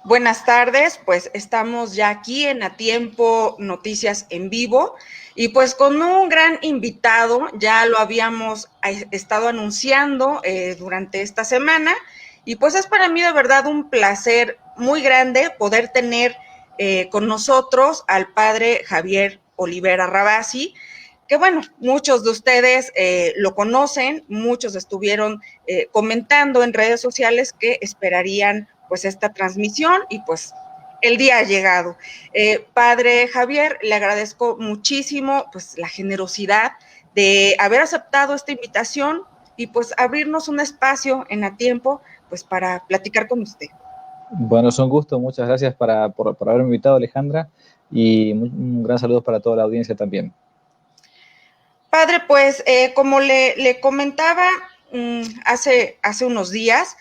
Buenas tardes, pues estamos ya aquí en A Tiempo Noticias en Vivo y pues con un gran invitado, ya lo habíamos estado anunciando durante esta semana y pues es para mí de verdad un placer muy grande poder tener con nosotros al padre Javier Olivera Rabasi, que bueno, muchos de ustedes lo conocen, muchos estuvieron comentando en redes sociales que esperarían pues esta transmisión y pues el día ha llegado. Padre Javier, le agradezco muchísimo pues la generosidad de haber aceptado esta invitación y pues abrirnos un espacio en A Tiempo pues para platicar con usted. Bueno, es un gusto, muchas gracias por haberme invitado, Alejandra, y un gran saludo para toda la audiencia también. Padre, pues como le comentaba hace unos días,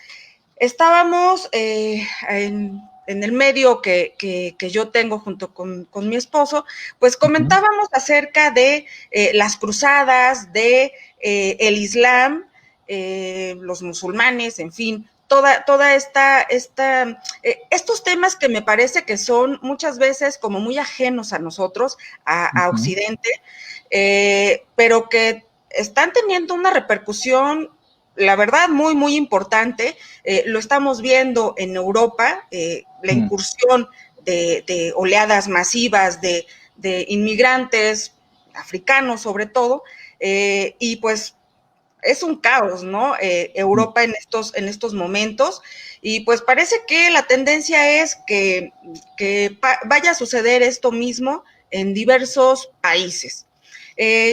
estábamos en el medio que yo tengo junto con mi esposo, pues comentábamos acerca de las cruzadas, de el Islam, los musulmanes, en fin, toda estos temas que me parece que son muchas veces como muy ajenos a nosotros, a Occidente, pero que están teniendo una repercusión, la verdad, muy, muy importante. Lo estamos viendo en Europa, la incursión de oleadas masivas de inmigrantes africanos sobre todo, y pues es un caos, ¿no? Europa en estos momentos, y pues parece que la tendencia es que vaya a suceder esto mismo en diversos países.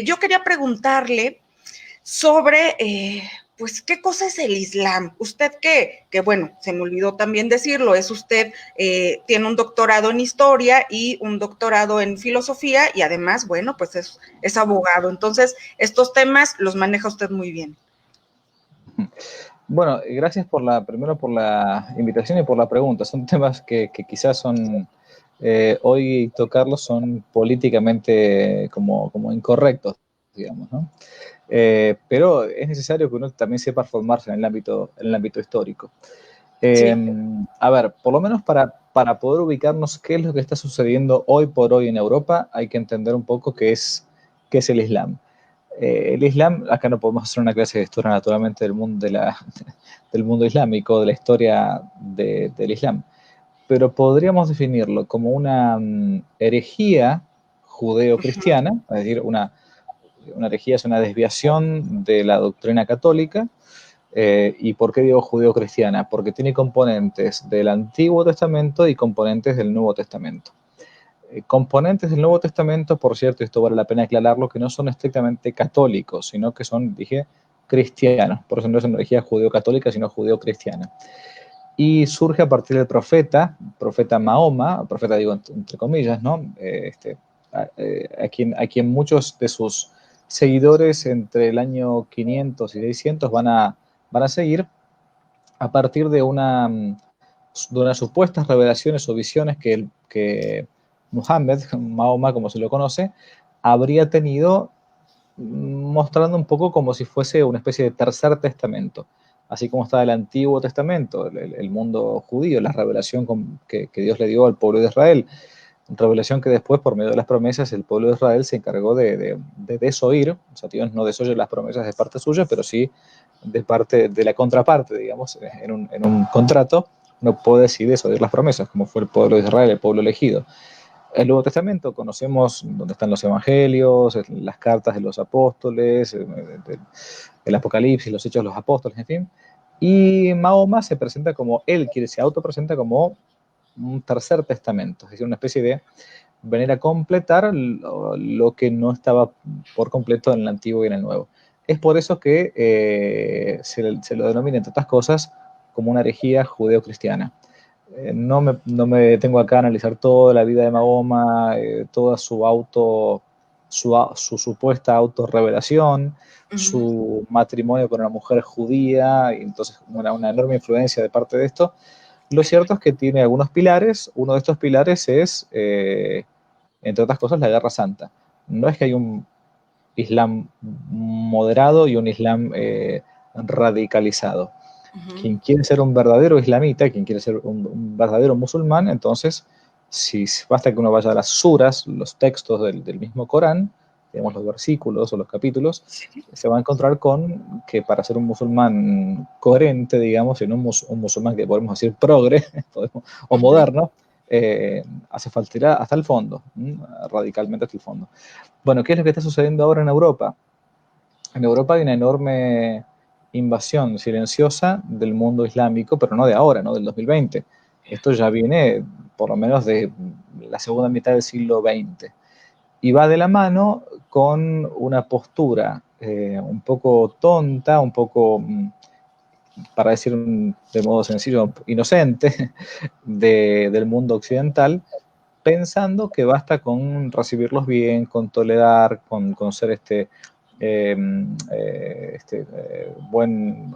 Yo quería preguntarle sobre, pues, ¿qué cosa es el Islam? Usted que, bueno, se me olvidó también decirlo, es usted, tiene un doctorado en historia y un doctorado en filosofía y además, bueno, pues es abogado. Entonces, estos temas los maneja usted muy bien. Bueno, gracias primero por la invitación y por la pregunta. Son temas que quizás son, hoy tocarlos son políticamente como incorrectos, digamos, ¿no? Pero es necesario que uno también sepa formarse en el ámbito histórico. Eh, Sí. a ver, por lo menos para poder ubicarnos qué es lo que está sucediendo hoy por hoy en Europa, hay que entender un poco qué es el Islam. El Islam, acá no podemos hacer una clase de historia naturalmente del mundo islámico, de la historia del Islam, pero podríamos definirlo como una herejía judeo-cristiana, es decir, una herejía es una desviación de la doctrina católica. ¿Y por qué digo judeo-cristiana? Porque tiene componentes del Antiguo Testamento y componentes del Nuevo Testamento. Componentes del Nuevo Testamento, por cierto, esto vale la pena aclararlo, que no son estrictamente católicos, sino que son, dije, cristianos. Por eso no es una herejía judeo-católica, sino judeo-cristiana. Y surge a partir del profeta Mahoma, profeta digo entre comillas, ¿no? A quien muchos de sus seguidores entre el año 500 y 600 van a seguir a partir de unas supuestas revelaciones o visiones que Muhammad, Mahoma como se lo conoce, habría tenido, mostrando un poco como si fuese una especie de tercer testamento. Así como está el Antiguo Testamento, el mundo judío, la revelación que Dios le dio al pueblo de Israel, revelación que después, por medio de las promesas, el pueblo de Israel se encargó de desoír. O sea, Dios no desoye las promesas de parte suya, pero sí de parte de la contraparte, digamos, en un contrato, no puede decidir desoír las promesas, como fue el pueblo de Israel, el pueblo elegido. El Nuevo Testamento conocemos donde están los evangelios, las cartas de los apóstoles, el Apocalipsis, los hechos de los apóstoles, en fin. Y Mahoma se presenta como, se autopresenta como un tercer testamento, es decir, una especie de venir a completar lo que no estaba por completo en el Antiguo y en el Nuevo. Es por eso que se lo denomina, entre otras cosas, como una herejía judeo-cristiana. No me detengo acá a analizar toda la vida de Mahoma, toda su supuesta autorrevelación, su matrimonio con una mujer judía, y entonces una enorme influencia de parte de esto. Lo cierto es que tiene algunos pilares. Uno de estos pilares es, entre otras cosas, la Guerra Santa. No es que hay un Islam moderado y un Islam radicalizado. Quien quiere ser un verdadero islamita, quien quiere ser un verdadero musulmán, entonces, si basta que uno vaya a las suras, los textos del mismo Corán, digamos los versículos o los capítulos, Sí. se va a encontrar con que para ser un musulmán coherente, digamos, y no un musulmán que podemos decir progre o moderno, hace falta ir hasta el fondo, radicalmente hasta el fondo. Bueno, ¿qué es lo que está sucediendo ahora en Europa? En Europa hay una enorme invasión silenciosa del mundo islámico, pero no de ahora, no del 2020. Esto ya viene por lo menos de la segunda mitad del siglo XX. Y va de la mano con una postura un poco tonta, un poco, para decir de modo sencillo, inocente del mundo occidental, pensando que basta con recibirlos bien, con tolerar, con ser buen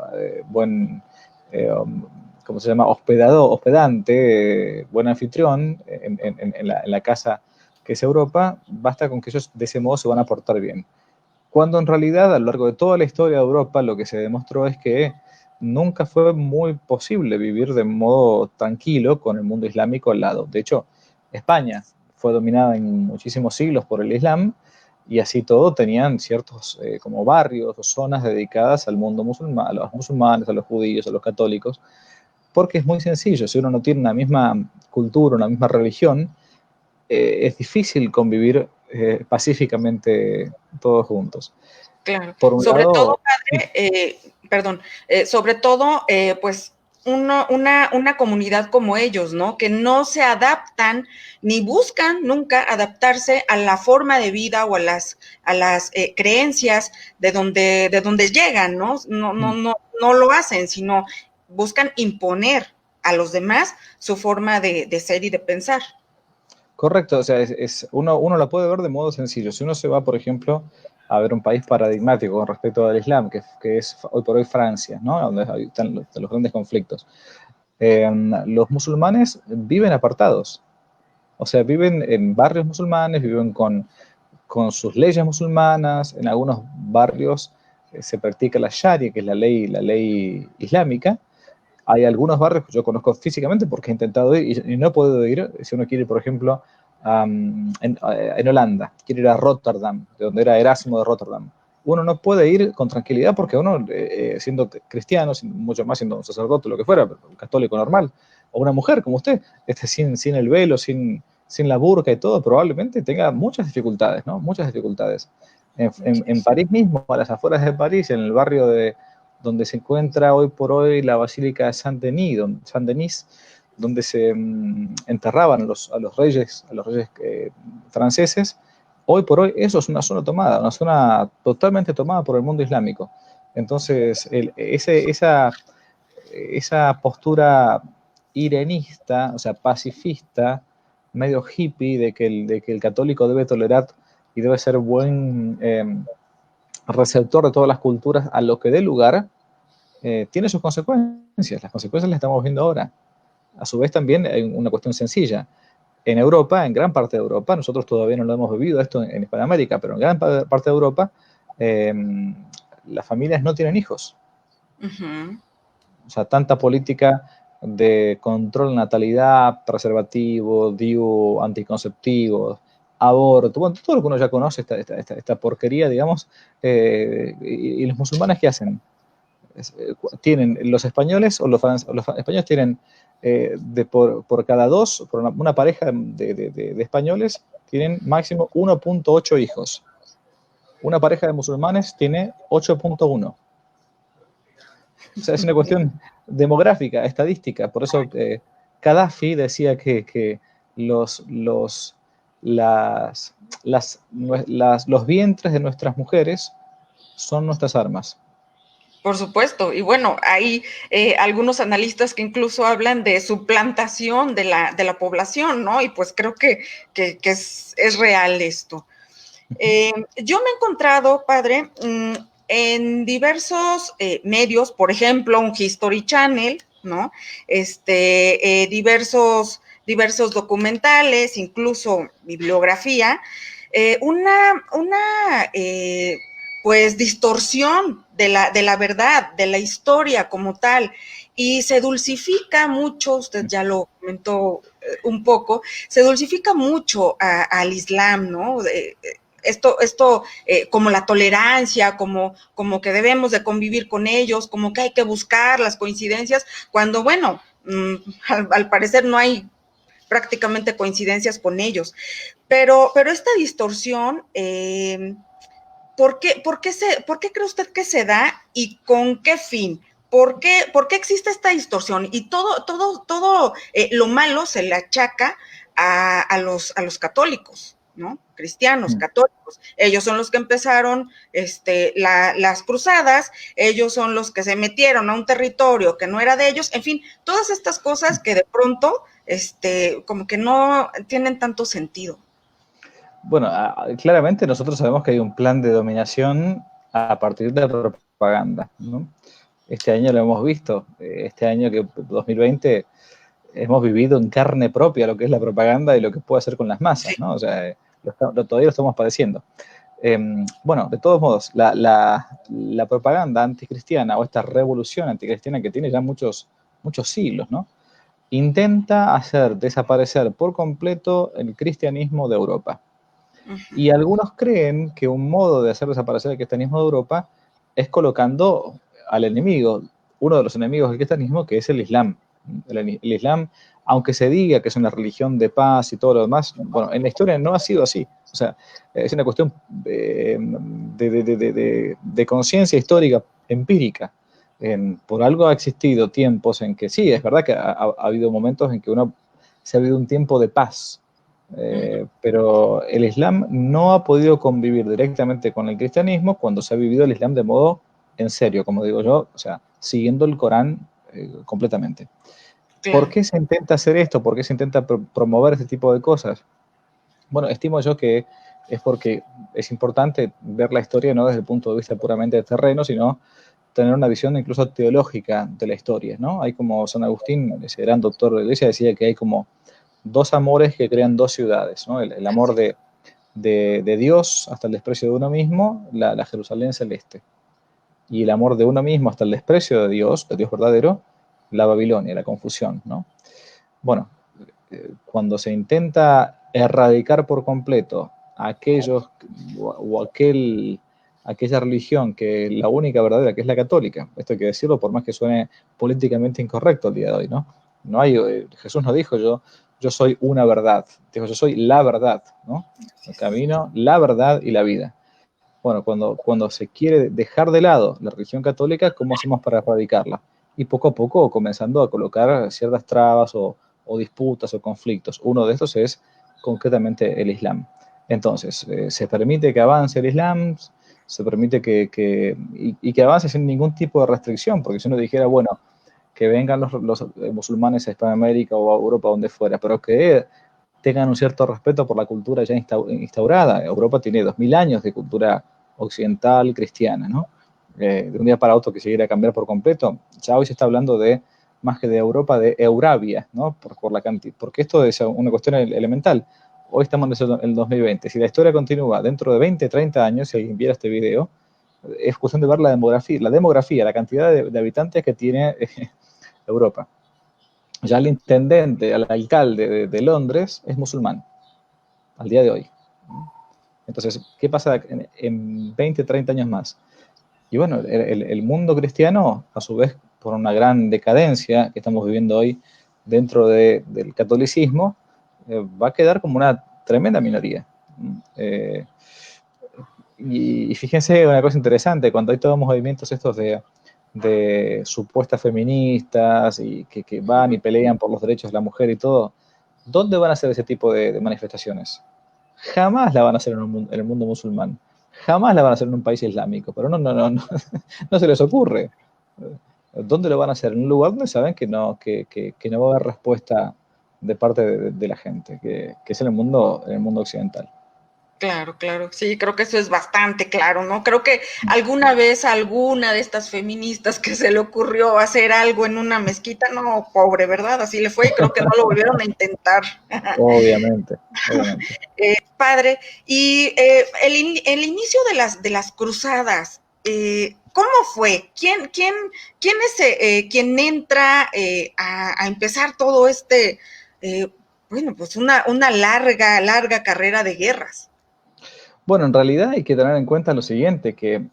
¿cómo se llama? Hospedante, buen anfitrión en la casa que es Europa, basta con que ellos de ese modo se van a portar bien. Cuando en realidad a lo largo de toda la historia de Europa lo que se demostró es que nunca fue muy posible vivir de modo tranquilo con el mundo islámico al lado. De hecho, España fue dominada en muchísimos siglos por el Islam y así todo tenían ciertos como barrios o zonas dedicadas al mundo musulmán, a los musulmanes, a los judíos, a los católicos, porque es muy sencillo, si uno no tiene una misma cultura, una misma religión, es difícil convivir pacíficamente todos juntos. Claro, Por un sobre todo, lado, padre, perdón, sobre todo, pues una comunidad como ellos, ¿no? Que no se adaptan ni buscan nunca adaptarse a la forma de vida o a las creencias de donde llegan, ¿no? No lo hacen, sino buscan imponer a los demás su forma de ser y de pensar. correcto, o sea, uno la puede ver de modo sencillo. Si uno se va, por ejemplo, a ver un país paradigmático con respecto al Islam, que es hoy por hoy Francia, ¿no? Donde están los grandes conflictos. Los musulmanes viven apartados, o sea, viven en barrios musulmanes, viven con sus leyes musulmanas, en algunos barrios se practica la Sharia, que es la ley islámica. Hay algunos barrios que yo conozco físicamente porque he intentado ir y no he podido ir. Si uno quiere ir, por ejemplo, en Holanda, quiere ir a Rotterdam, de donde era Erasmo de Rotterdam, uno no puede ir con tranquilidad porque uno, siendo cristiano, mucho más siendo un sacerdote, lo que fuera, un católico normal, o una mujer como usted, sin el velo, sin la burka y todo, probablemente tenga muchas dificultades, ¿no? Muchas dificultades. En París mismo, a las afueras de París, en el barrio donde se encuentra hoy por hoy la Basílica de Saint-Denis, donde se enterraban a los reyes franceses. Hoy por hoy eso es una zona tomada, una zona totalmente tomada por el mundo islámico. Entonces, esa postura irenista, o sea, pacifista, medio hippie, de que el católico debe tolerar y debe ser buen receptor de todas las culturas a lo que dé lugar, tiene sus consecuencias. Las consecuencias las estamos viendo ahora. A su vez también hay una cuestión sencilla. En Europa, en gran parte de Europa, nosotros todavía no lo hemos vivido esto en Hispanoamérica, pero en gran parte de Europa, las familias no tienen hijos. O sea, tanta política de control de natalidad, preservativo, DIU, anticonceptivos, aborto, bueno, todo lo que uno ya conoce, esta porquería, digamos, y los musulmanes, ¿qué hacen? Tienen los españoles o los españoles tienen por cada dos, por una pareja de españoles, tienen máximo 1.8 hijos. Una pareja de musulmanes tiene 8.1. O sea, es una cuestión demográfica, estadística. Por eso Gaddafi decía que los, los, los vientres de nuestras mujeres son nuestras armas. Por supuesto, y bueno, hay algunos analistas que incluso hablan de suplantación de la población, ¿no? Y pues creo que es real esto. Yo me he encontrado, padre, en diversos medios, por ejemplo, un History Channel, ¿no? Diversos documentales, incluso bibliografía, una pues distorsión de la verdad, de la historia como tal, y se dulcifica mucho, usted ya lo comentó un poco, se dulcifica mucho al Islam, ¿no? Esto como la tolerancia, como que debemos de convivir con ellos, como que hay que buscar las coincidencias, cuando, bueno, al parecer no hay prácticamente coincidencias con ellos. Pero esta distorsión, ¿por qué cree usted que se da y con qué fin? ¿Por qué existe esta distorsión? Y todo lo malo se le achaca a los católicos, ¿no? Cristianos, católicos. Ellos son los que empezaron las cruzadas, ellos son los que se metieron a un territorio que no era de ellos, en fin, todas estas cosas que de pronto como que no tienen tanto sentido. Bueno, claramente nosotros sabemos que hay un plan de dominación a partir de la propaganda, ¿no? Este año lo hemos visto, este año que 2020 hemos vivido en carne propia lo que es la propaganda y lo que puede hacer con las masas, ¿no? O sea, todavía lo estamos padeciendo. Bueno, de todos modos, la propaganda anticristiana o esta revolución anticristiana que tiene ya muchos siglos, ¿no? Intenta hacer desaparecer por completo el cristianismo de Europa. Y algunos creen que un modo de hacer desaparecer el cristianismo de Europa es colocando al enemigo, uno de los enemigos del cristianismo, que es el Islam. El Islam, aunque se diga que es una religión de paz y todo lo demás, bueno, en la historia no ha sido así. O sea, es una cuestión de conciencia histórica empírica. Por algo ha existido tiempos en que sí, es verdad que ha habido momentos en que se ha habido un tiempo de paz, pero el Islam no ha podido convivir directamente con el cristianismo cuando se ha vivido el Islam de modo en serio, como digo yo, o sea, siguiendo el Corán completamente. Claro. ¿Por qué se intenta hacer esto? ¿Por qué se intenta promover este tipo de cosas? Bueno, estimo yo que es porque es importante ver la historia no desde el punto de vista puramente de terreno, sino tener una visión incluso teológica de la historia, ¿no? Hay como San Agustín, ese gran doctor de la iglesia, decía que hay como dos amores que crean dos ciudades, ¿no? El amor de Dios hasta el desprecio de uno mismo, la Jerusalén celeste. Y el amor de uno mismo hasta el desprecio de Dios verdadero, la Babilonia, la confusión, ¿no? Bueno, cuando se intenta erradicar por completo aquellos o aquella religión que la única verdadera, que es la católica, esto hay que decirlo por más que suene políticamente incorrecto el día de hoy, ¿no? No hay, Jesús no dijo yo soy una verdad, dijo yo soy la verdad, ¿no? El camino, la verdad y la vida. Bueno, cuando se quiere dejar de lado la religión católica, ¿cómo hacemos para erradicarla? Y poco a poco comenzando a colocar ciertas trabas o disputas o conflictos. Uno de estos es concretamente el Islam. Entonces, se permite que avance el Islam, se permite y que avance sin ningún tipo de restricción, porque si uno dijera, bueno, que vengan los musulmanes a Hispanoamérica o a Europa, donde fuera, pero que tengan un cierto respeto por la cultura ya instaurada. Europa tiene 2000 años de cultura occidental cristiana, ¿no? De un día para otro que se quiera cambiar por completo. Ya hoy se está hablando de, más que de Europa, de Eurabia, ¿no? Por la cantidad, porque esto es una cuestión elemental. Hoy estamos en el 2020. Si la historia continúa dentro de 20, 30 años, si alguien viera este video, es cuestión de ver la demografía, la cantidad de habitantes que tiene Europa. Ya el intendente, el alcalde de Londres es musulmán, al día de hoy. Entonces, ¿qué pasa en 20, 30 años más? Y bueno, el mundo cristiano, a su vez, por una gran decadencia que estamos viviendo hoy dentro del catolicismo, va a quedar como una tremenda minoría. Y fíjense una cosa interesante, cuando hay todos los movimientos estos de supuestas feministas y que van y pelean por los derechos de la mujer y todo, ¿dónde van a hacer ese tipo de manifestaciones? Jamás la van a hacer en el mundo musulmán, jamás la van a hacer en un país islámico, pero no se les ocurre. ¿Dónde lo van a hacer? En un lugar donde saben que no va a haber respuesta de parte de la gente, que es en el mundo occidental. Claro, claro, sí, creo que eso es bastante claro, ¿no? Creo que alguna vez alguna de estas feministas que se le ocurrió hacer algo en una mezquita, no, pobre, ¿verdad? Así le fue y creo que no lo volvieron a intentar. Obviamente. Padre, y el inicio de las cruzadas, ¿Cómo fue? ¿Quién es quien entra a empezar todo bueno, pues una larga carrera de guerras? Bueno, en realidad hay que tener en cuenta lo siguiente, que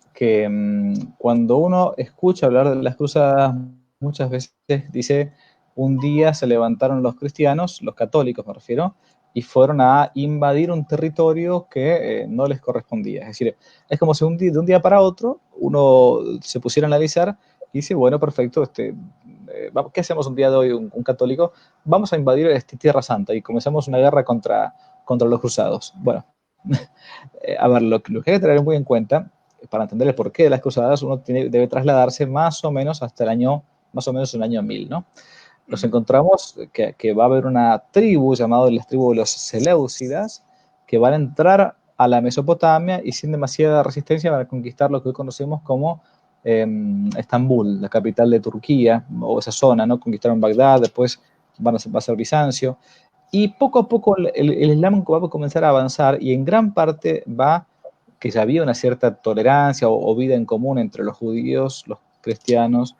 cuando uno escucha hablar de las cruzadas, muchas veces dice, un día se levantaron los cristianos, los católicos me refiero, y fueron a invadir un territorio que no les correspondía. Es decir, es como si de un día para otro uno se pusiera a analizar y dice, bueno, perfecto, ¿qué hacemos un día de hoy, un católico? Vamos a invadir Tierra Santa y comenzamos una guerra contra los cruzados. Bueno, a ver, lo que hay que tener muy en cuenta, para entender el porqué de las cruzadas, uno debe trasladarse más o menos hasta más o menos el año 1000, ¿no? Nos encontramos que va a haber una tribu llamada la tribu de los Seleucidas, que van a entrar a la Mesopotamia y sin demasiada resistencia van a conquistar lo que hoy conocemos como Estambul, la capital de Turquía, o esa zona, ¿no? Conquistaron Bagdad, después va a ser Bizancio, y poco a poco el Islam va a comenzar a avanzar y en gran parte que ya había una cierta tolerancia o vida en común entre los judíos, los cristianos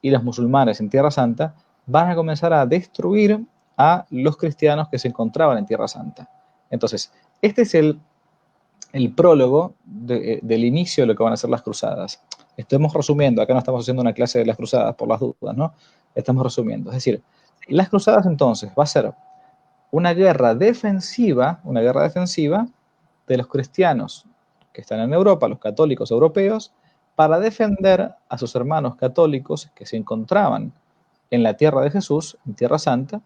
y los musulmanes en Tierra Santa, van a comenzar a destruir a los cristianos que se encontraban en Tierra Santa. Entonces, este es el prólogo del inicio de lo que van a ser las cruzadas. Estamos resumiendo, acá no estamos haciendo una clase de las cruzadas por las dudas, ¿no? Estamos resumiendo. Es decir, las cruzadas entonces va a ser una guerra defensiva de los cristianos que están en Europa, los católicos europeos, para defender a sus hermanos católicos que se encontraban en la tierra de Jesús, en Tierra Santa,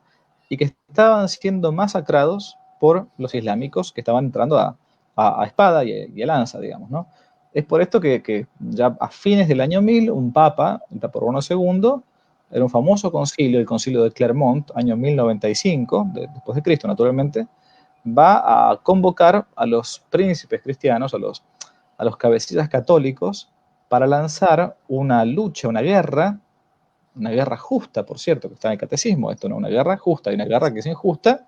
y que estaban siendo masacrados por los islámicos que estaban entrando a espada y a lanza, digamos, ¿no? Es por esto que ya a fines del año 1000, un papa, el Papa Urbano II, era un famoso concilio, el concilio de Clermont, año 1095, después de Cristo, naturalmente, va a convocar a los príncipes cristianos, a los cabecillas católicos, para lanzar una lucha, una guerra justa, por cierto, que está en el catecismo, esto no, una guerra justa, hay una guerra que es injusta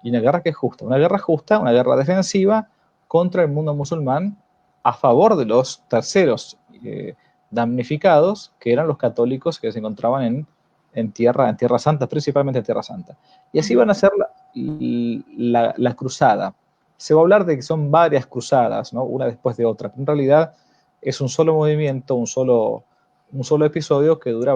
y una guerra que es justa, una guerra justa, una guerra defensiva contra el mundo musulmán a favor de los terceros damnificados, que eran los católicos que se encontraban en Tierra Santa, principalmente en Tierra Santa. Y así van a ser la cruzada. Se va a hablar de que son varias cruzadas, ¿no? Una después de otra. En realidad es un solo movimiento, un solo episodio que dura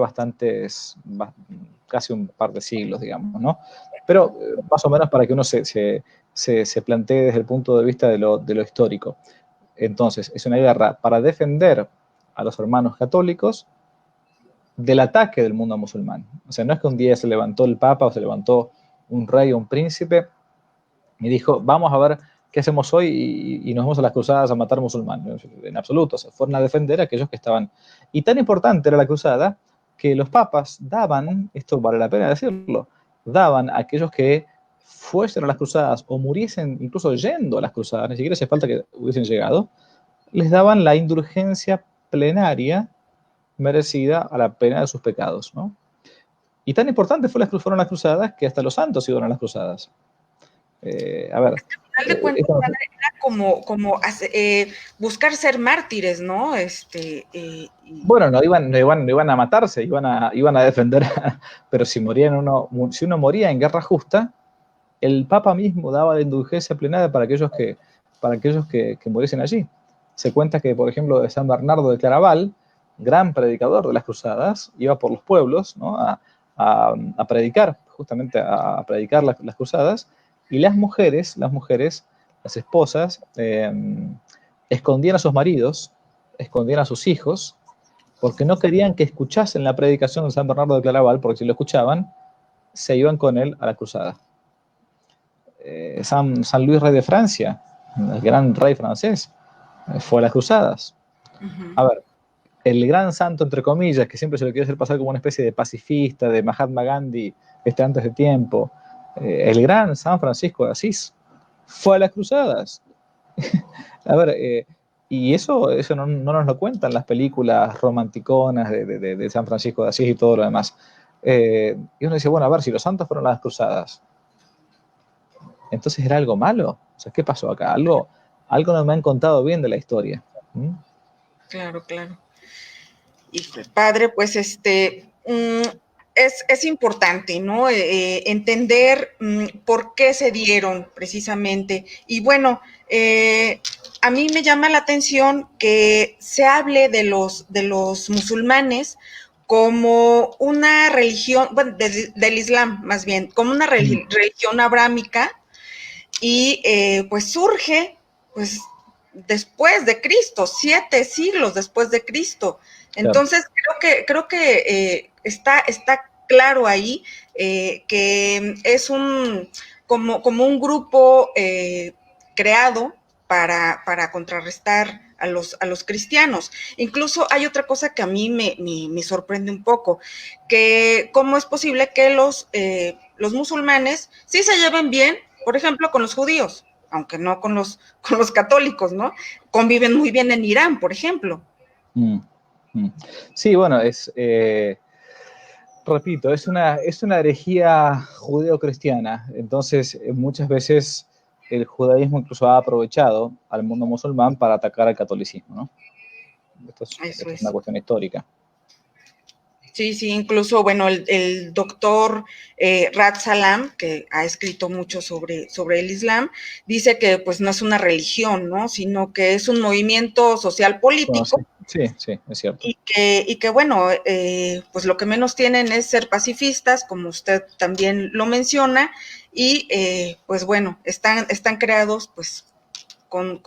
casi un par de siglos, digamos, ¿no? Pero más o menos para que uno se plantee desde el punto de vista de lo histórico. Entonces, es una guerra para defender a los hermanos católicos del ataque del mundo musulmán. O sea, no es que un día se levantó el Papa o se levantó un rey o un príncipe y dijo, vamos a ver qué hacemos hoy y nos vamos a las cruzadas a matar musulmanes. En absoluto, se fueron a defender a aquellos que estaban. Y tan importante era la cruzada que los papas daban, esto vale la pena decirlo, daban a aquellos que fuesen a las cruzadas o muriesen incluso yendo a las cruzadas, ni siquiera hace falta que hubiesen llegado, les daban la indulgencia plenaria merecida a la pena de sus pecados, ¿no? Y tan importante fueron las cruzadas que hasta los santos iban a las cruzadas. A ver. Al final de cuentas era como buscar ser mártires, ¿no? Bueno, no iban a matarse, iban a defender, pero si uno moría en guerra justa, el Papa mismo daba la indulgencia plenaria para aquellos que muriesen allí. Se cuenta que, por ejemplo, de San Bernardo de Claraval, gran predicador de las cruzadas, iba por los pueblos, ¿no? a predicar, justamente a predicar las cruzadas, y las mujeres, las esposas, escondían a sus maridos, escondían a sus hijos, porque no querían que escuchasen la predicación de San Bernardo de Claraval, porque si lo escuchaban, se iban con él a la cruzada. San Luis, rey de Francia, el gran rey francés, fue a las cruzadas. A ver, el gran santo, entre comillas, que siempre se lo quiere hacer pasar como una especie de pacifista, de Mahatma Gandhi, antes de tiempo, el gran San Francisco de Asís, fue a las cruzadas. A ver, y eso no nos lo cuentan las películas romanticonas de San Francisco de Asís y todo lo demás. Y uno dice, bueno, a ver, si los santos fueron a las cruzadas, entonces era algo malo. O sea, ¿qué pasó acá? Algo no me han contado bien de la historia. Claro, claro. Y padre, pues es importante, ¿no? Entender por qué se dieron precisamente. Y bueno, a mí me llama la atención que se hable de los musulmanes como una religión, bueno, del Islam más bien, como una religión abrámica, y pues surge pues después de Cristo, 7 siglos después de Cristo. Entonces creo que está claro ahí que es como un grupo creado para contrarrestar a los cristianos. Incluso hay otra cosa que a mí me sorprende un poco, que cómo es posible que los musulmanes sí se lleven bien, por ejemplo, con los judíos, aunque no con los católicos, ¿no? Conviven muy bien en Irán, por ejemplo. Sí, bueno, repito, es una herejía judeo-cristiana. Entonces, muchas veces el judaísmo incluso ha aprovechado al mundo musulmán para atacar al catolicismo, ¿no? Esto es una cuestión histórica. Sí, sí, incluso, bueno, el doctor Rad Salam, que ha escrito mucho sobre el Islam, dice que pues no es una religión, ¿no? Sino que es un movimiento social político. Bueno, sí, es cierto. Y que bueno, pues lo que menos tienen es ser pacifistas, como usted también lo menciona, y pues bueno, están creados pues con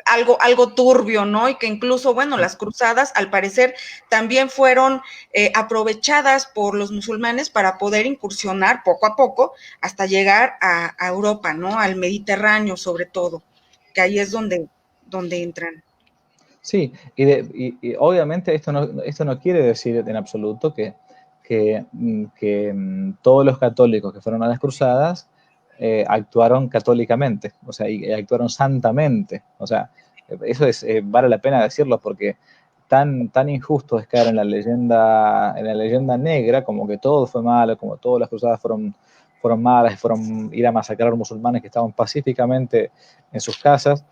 algo turbio, ¿no? Y que incluso, bueno, las cruzadas, al parecer, también fueron aprovechadas por los musulmanes para poder incursionar poco a poco hasta llegar a Europa, ¿no? Al Mediterráneo, sobre todo, que ahí es donde entran. Sí, y obviamente esto no quiere decir en absoluto que todos los católicos que fueron a las cruzadas actuaron católicamente, o sea, y actuaron santamente. O sea, eso vale la pena decirlo porque tan injusto es caer en la leyenda negra, como que todo fue malo, como todas las cruzadas fueron malas, fueron ir a masacrar musulmanes que estaban pacíficamente en sus casas,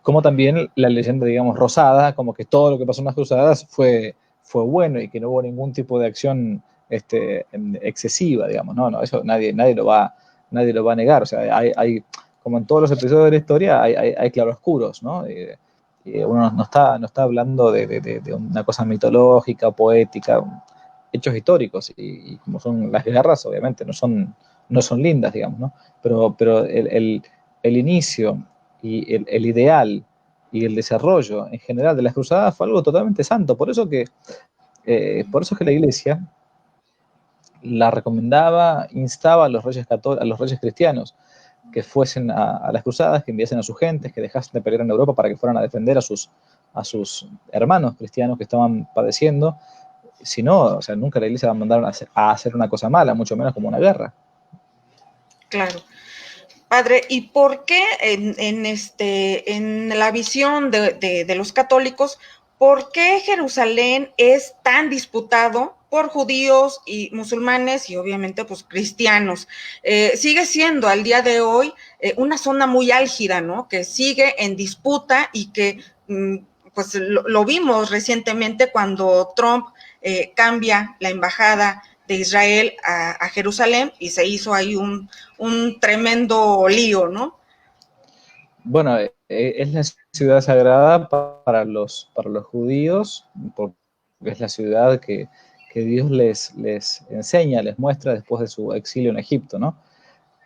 como también la leyenda, digamos, rosada, como que todo lo que pasó en las cruzadas fue bueno y que no hubo ningún tipo de acción excesiva, digamos, no, eso nadie lo va a negar, o sea, hay como en todos los episodios de la historia, hay claroscuros, ¿no? Uno no está hablando de una cosa mitológica, poética, hechos históricos, y como son las guerras, obviamente, no son lindas, digamos, ¿no? Pero el inicio y el ideal y el desarrollo en general de las cruzadas fue algo totalmente santo. Por eso que la Iglesia la recomendaba, instaba a los reyes cristianos que fuesen a las cruzadas, que enviasen a sus gentes, que dejasen de pelear en Europa para que fueran a defender a sus hermanos cristianos que estaban padeciendo. Si no, o sea, nunca la Iglesia va a mandar a hacer una cosa mala, mucho menos como una guerra. Claro. Padre, ¿y por qué en la visión de los católicos, por qué Jerusalén es tan disputado por judíos y musulmanes y obviamente pues cristianos? Sigue siendo al día de hoy una zona muy álgida, ¿no? Que sigue en disputa y que pues lo vimos recientemente cuando Trump cambia la embajada de Israel a Jerusalén y se hizo ahí un tremendo lío, ¿no? Bueno, es la ciudad sagrada para los judíos, porque es la ciudad que Dios les enseña, les muestra después de su exilio en Egipto, ¿no?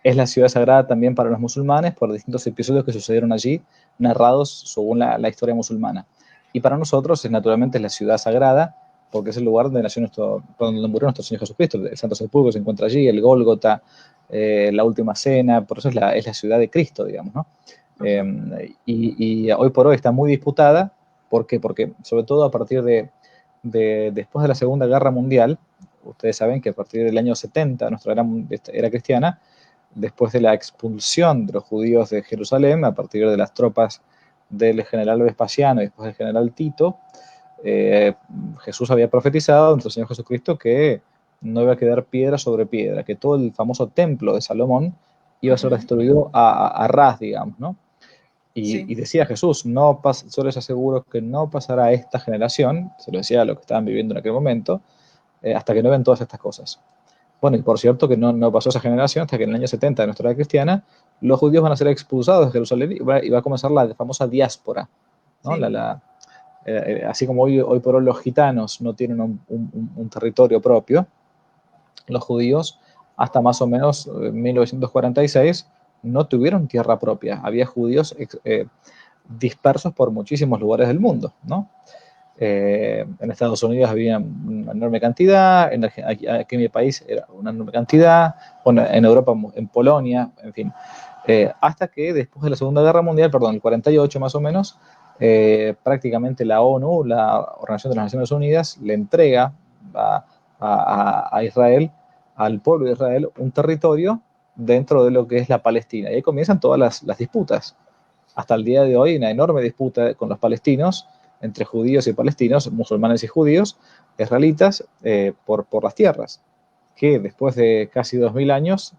Es la ciudad sagrada también para los musulmanes por distintos episodios que sucedieron allí, narrados según la historia musulmana. Y para nosotros, naturalmente, es la ciudad sagrada, porque es el lugar donde donde murió nuestro Señor Jesucristo. El Santo Sepulcro se encuentra allí, el Gólgota, la Última Cena, por eso es la ciudad de Cristo, digamos, ¿no? Y hoy por hoy está muy disputada. ¿Por qué? Porque sobre todo a partir después de la Segunda Guerra Mundial, ustedes saben que a partir del año 70, nuestra era cristiana, después de la expulsión de los judíos de Jerusalén, a partir de las tropas del general Vespasiano y después del general Tito, Jesús había profetizado, nuestro Señor Jesucristo, que no iba a quedar piedra sobre piedra, que todo el famoso templo de Salomón iba a ser destruido a ras, digamos, ¿no? Sí. Y decía Jesús, yo les aseguro que no pasará esta generación, se lo decía a los que estaban viviendo en aquel momento, hasta que no ven todas estas cosas. Bueno, y por cierto que no pasó esa generación hasta que en el año 70 de nuestra era cristiana, los judíos van a ser expulsados de Jerusalén y va a comenzar la famosa diáspora, ¿no? Sí. Así como hoy por hoy los gitanos no tienen un territorio propio, los judíos hasta más o menos 1946 no tuvieron tierra propia. Había judíos dispersos por muchísimos lugares del mundo, ¿no? En Estados Unidos había una enorme cantidad, aquí en mi país era una enorme cantidad, bueno, en Europa, en Polonia, en fin. Hasta que después de la Segunda Guerra Mundial, perdón, el 48 más o menos, prácticamente la ONU, la Organización de las Naciones Unidas, le entrega a Israel, al pueblo de Israel, un territorio dentro de lo que es la Palestina. Y ahí comienzan todas las disputas. Hasta el día de hoy, una enorme disputa con los palestinos, entre judíos y palestinos, musulmanes y judíos, israelitas, por las tierras, que después de casi 2000 años,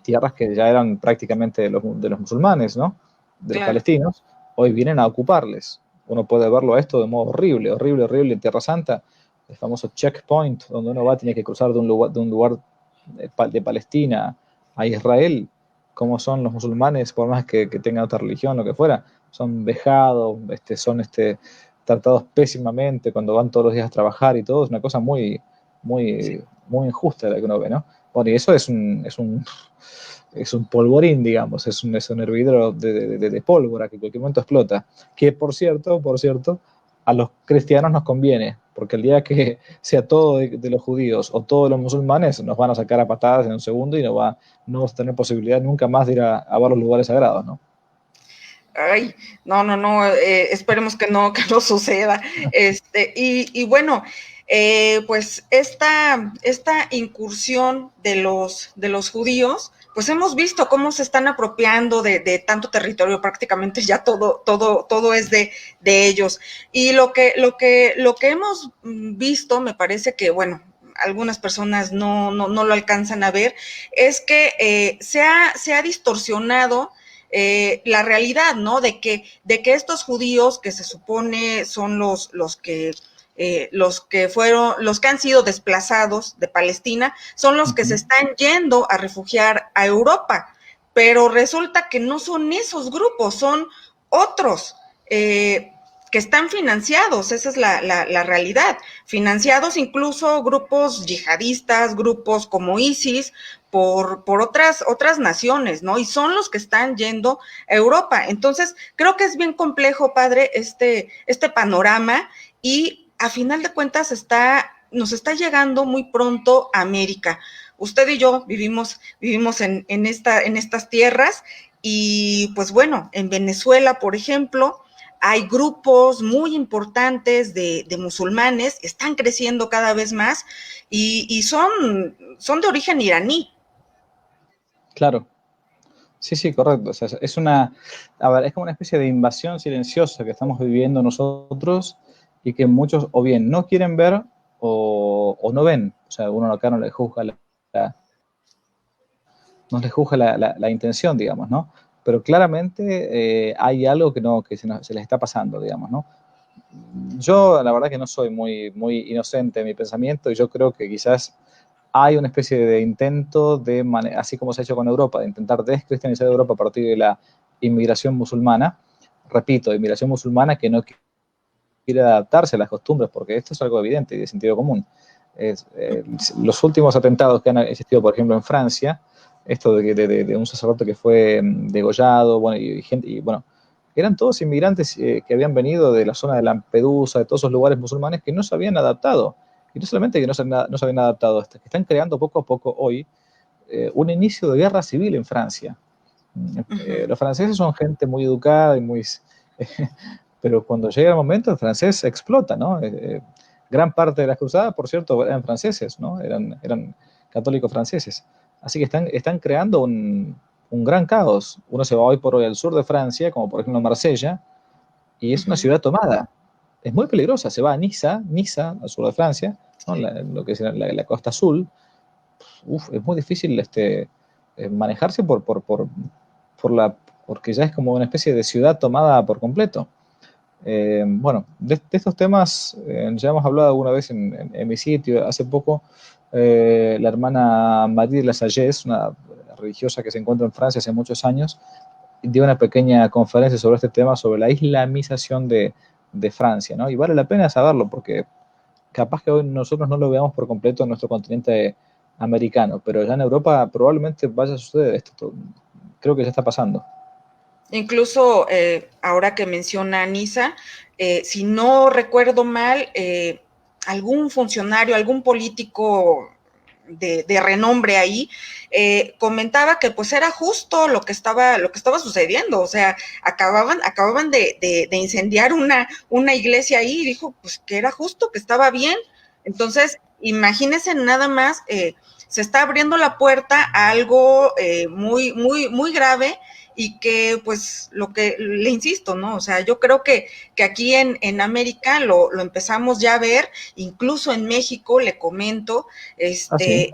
tierras que ya eran prácticamente de los musulmanes, ¿no? De los Claro. palestinos, hoy vienen a ocuparles. Uno puede verlo esto de modo horrible, horrible, horrible en Tierra Santa, el famoso checkpoint, donde uno va, tiene que cruzar de un lugar de Palestina a Israel, como son los musulmanes, por más que tengan otra religión, lo que fuera, son vejados, son tratados pésimamente cuando van todos los días a trabajar y todo, es una cosa muy, Sí. muy, muy injusta la que uno ve, ¿no? Bueno, y eso es un polvorín, digamos, es un hervidero de pólvora que en cualquier momento explota. Que, por cierto, a los cristianos nos conviene, porque el día que sea todo de los judíos o todos los musulmanes, nos van a sacar a patadas en un segundo y no vamos a tener posibilidad nunca más de ir a ver los lugares sagrados, ¿no? Ay, no, esperemos que no suceda. Y bueno, pues esta incursión de los judíos, pues hemos visto cómo se están apropiando de tanto territorio, prácticamente ya todo es de ellos. Y lo que hemos visto, me parece que, bueno, algunas personas no lo alcanzan a ver, es que se ha distorsionado la realidad, ¿no? De que estos judíos que se supone son los que han sido desplazados de Palestina, son los que se están yendo a refugiar a Europa. Pero resulta que no son esos grupos, son otros. Que están financiados, esa es la realidad, financiados incluso grupos yihadistas, grupos como ISIS, por otras naciones, ¿no? Y son los que están yendo a Europa. Entonces, creo que es bien complejo, padre, este panorama y a final de cuentas nos está llegando muy pronto a América. Usted y yo vivimos en estas tierras y pues bueno, en Venezuela, por ejemplo, hay grupos muy importantes de musulmanes, están creciendo cada vez más y son de origen iraní. Claro, sí, sí, correcto. O sea, a ver, es como una especie de invasión silenciosa que estamos viviendo nosotros y que muchos o bien no quieren ver o no ven. O sea, uno acá no le juzga no le juzga la intención, digamos, ¿no? Pero claramente hay algo que se les está pasando, digamos, ¿no? Yo la verdad que no soy muy inocente en mi pensamiento y yo creo que quizás hay una especie de intento así como se ha hecho con Europa, de intentar descristianizar Europa a partir de la inmigración musulmana. Repito, inmigración musulmana que no quiere adaptarse a las costumbres, porque esto es algo evidente y de sentido común. Los últimos atentados que han existido, por ejemplo, en Francia, esto de un sacerdote que fue degollado, bueno, bueno, eran todos inmigrantes que habían venido de la zona de Lampedusa, de todos esos lugares musulmanes que no se habían adaptado. Y no solamente que no se habían adaptado, hasta que están creando poco a poco hoy un inicio de guerra civil en Francia. Los franceses son gente muy educada y muy... pero cuando llega el momento, el francés explota, ¿no? Gran parte de las cruzadas, por cierto, eran franceses, ¿no? Eran católicos franceses. Así que están creando un gran caos. Uno se va hoy por hoy al sur de Francia, como por ejemplo Marsella, y es una ciudad tomada. Es muy peligrosa. Se va a Niza, al sur de Francia, ¿no? Sí. Lo que es la costa azul. Es muy difícil manejarse por porque ya es como una especie de ciudad tomada por completo. Bueno, de estos temas ya hemos hablado alguna vez en mi sitio. Hace poco, la hermana Marie de la Sagesse, una religiosa que se encuentra en Francia hace muchos años, dio una pequeña conferencia sobre este tema, sobre la islamización de Francia, ¿no? Y vale la pena saberlo, porque capaz que hoy nosotros no lo veamos por completo en nuestro continente americano, pero ya en Europa probablemente vaya a suceder esto. Creo que ya está pasando. Incluso ahora que menciona Nisa, si no recuerdo mal, algún funcionario, algún político de renombre ahí, comentaba que pues era justo lo que estaba sucediendo, o sea, acababan de incendiar una iglesia ahí, y dijo pues que era justo, que estaba bien. Entonces, imagínense nada más, se está abriendo la puerta a algo muy grave, y que pues lo que le insisto, ¿no? O sea, yo creo que aquí en América lo empezamos ya a ver, incluso en México, le comento, Ah, sí.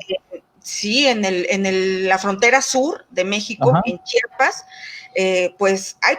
sí, la frontera sur de México, Ajá. en Chiapas, pues hay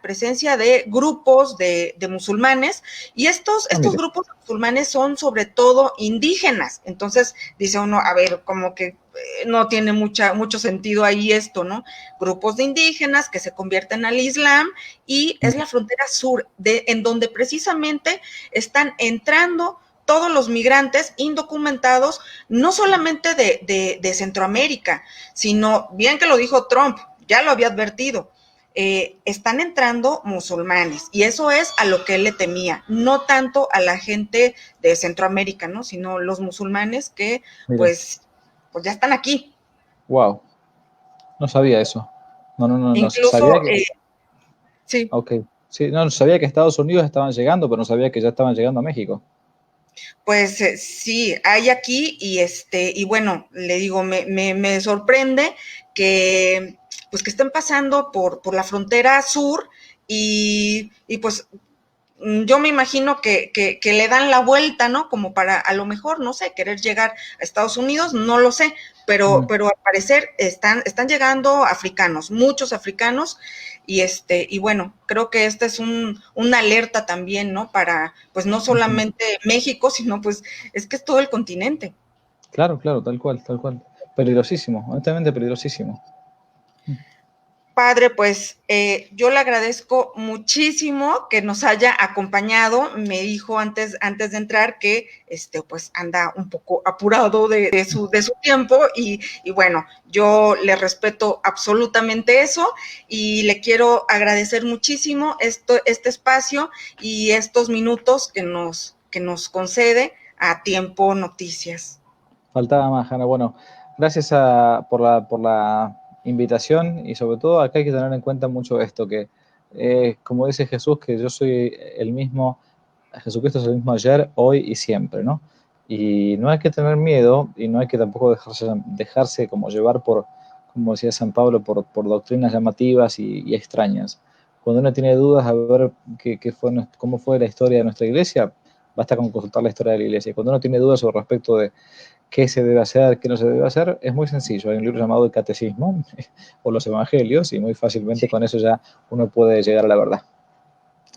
presencia de grupos de musulmanes, y Ah, estos mire. grupos musulmanes son sobre todo indígenas. Entonces dice uno, a ver, como que no tiene mucho sentido ahí esto, ¿no? Grupos de indígenas que se convierten al Islam, y es la frontera sur, en donde precisamente están entrando todos los migrantes indocumentados, no solamente de Centroamérica, sino, bien que lo dijo Trump, ya lo había advertido, están entrando musulmanes, y eso es a lo que él le temía, no tanto a la gente de Centroamérica, ¿no? Sino los musulmanes que Mire. pues ya están aquí. Wow. No sabía eso. No. Sabía Incluso, que. sí, Ok. Sí, no, sabía que Estados Unidos estaban llegando, pero no sabía que ya estaban llegando a México. pues sí, hay aquí, y bueno, le digo, me sorprende que pues que estén pasando por la frontera sur, y pues yo me imagino que le dan la vuelta, ¿no? Como para, a lo mejor, no sé, querer llegar a Estados Unidos, no lo sé, Mm. pero al parecer están llegando africanos, muchos africanos, y bueno, creo que esta es una alerta también, ¿no? Para, pues no Ujú. solamente México, sino pues es que es todo el continente. Claro, claro, tal cual, tal cual. Peligrosísimo, honestamente peligrosísimo. Padre, pues yo le agradezco muchísimo que nos haya acompañado. Me dijo antes de entrar que pues anda un poco apurado de su tiempo, y bueno, yo le respeto absolutamente eso, y le quiero agradecer muchísimo este espacio y estos minutos que nos concede a Tiempo Noticias. Faltaba más, Hanna. Bueno, gracias por la invitación y sobre todo acá hay que tener en cuenta mucho esto, que como dice Jesús, que yo soy el mismo, Jesucristo es el mismo ayer, hoy y siempre, ¿no? Y no hay que tener miedo y no hay que tampoco dejarse como llevar por, como decía San Pablo, por doctrinas llamativas y extrañas. Cuando uno tiene dudas a ver cómo fue la historia de nuestra iglesia, basta con consultar la historia de la iglesia. Cuando uno tiene dudas sobre respecto de qué se debe hacer, qué no se debe hacer, es muy sencillo. Hay un libro llamado El Catecismo o los Evangelios y muy fácilmente Sí, con eso ya uno puede llegar a la verdad.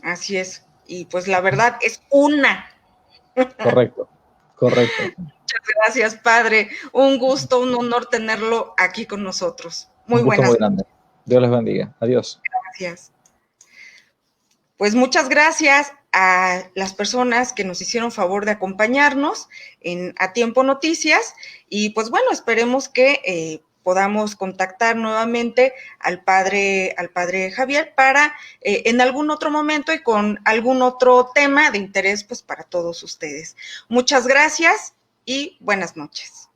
así es. Y pues la verdad es una. Correcto, correcto. Muchas gracias, padre. Un gusto, un honor tenerlo aquí con nosotros. Un Muy gusto muy buenas grande. Dios les bendiga. Adiós. gracias. Pues muchas gracias a las personas que nos hicieron favor de acompañarnos A Tiempo Noticias, y pues bueno, esperemos que podamos contactar nuevamente al padre Javier para en algún otro momento y con algún otro tema de interés pues para todos ustedes. Muchas gracias y buenas noches.